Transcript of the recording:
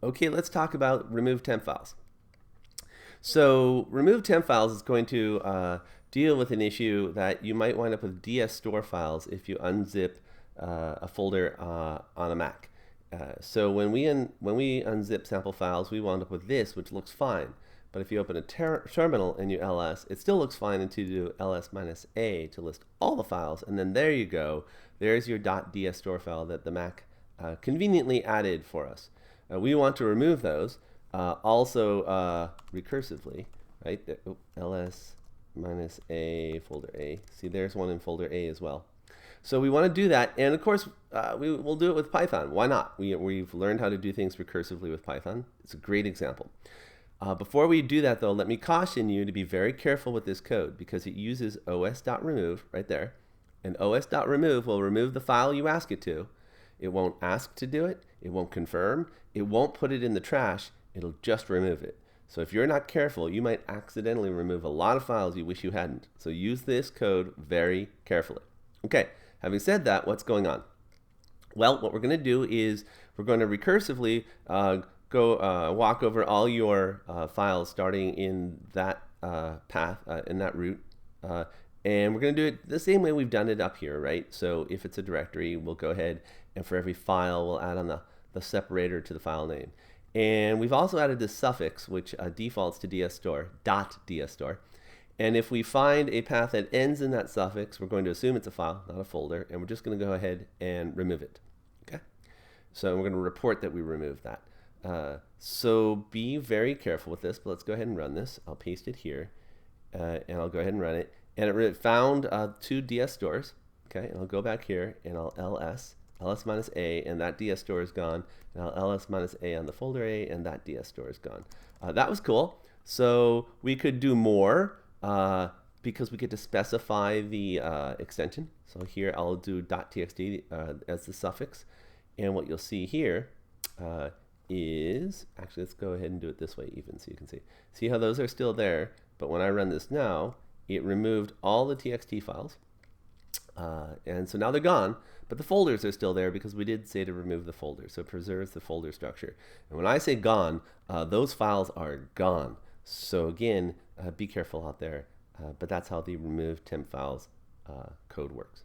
Okay, let's talk about remove temp files. So remove temp files is going to deal with an issue that you might wind up with DS store files if you unzip a folder on a Mac. So when we unzip sample files, we wind up with this, which looks fine. But if you open a terminal and you ls, it still looks fine until you do ls-a to list all the files, and then there you go. There's your .ds store file that the Mac conveniently added for us. We want to remove those also recursively, right? ls-a folder A. See, there's one in folder A as well. So we want to do that, and of course we'll do it with Python. Why not? We've learned how to do things recursively with Python. It's a great example. Before we do that though, let me caution you to be very careful with this code because it uses os.remove right there, and os.remove will remove the file you ask it to. It won't ask to do it, it won't confirm, it won't put it in the trash, it'll just remove it. So if you're not careful, you might accidentally remove a lot of files you wish you hadn't. So use this code very carefully. Okay, having said that, what's going on? Well, what we're going to do is we're going to recursively walk over all your files starting in that path, in that route. And we're going to do it the same way we've done it up here, right? So if it's a directory, we'll go ahead and for every file, we'll add on the separator to the file name. And we've also added this suffix, which defaults to .dsstore. And if we find a path that ends in that suffix, we're going to assume it's a file, not a folder, and we're just going to go ahead and remove it. Okay? So we're going to report that we removed that. So be very careful with this, but let's go ahead and run this. I'll paste it here, and I'll go ahead and run it. And it found two DS stores. Okay, and I'll go back here and I'll ls-a, and that DS store is gone. And I'll ls-a on the folder A, and that DS store is gone. That was cool. So we could do more because we get to specify the extension. So here I'll do .txt as the suffix, and what you'll see here is, actually let's go ahead and do it this way even so you can see. See how those are still there, but when I run this now, it removed all the txt files. And so now they're gone, but the folders are still there because we did say to remove the folder. So it preserves the folder structure. And when I say gone, those files are gone. So again, be careful out there. But that's how the remove temp files code works.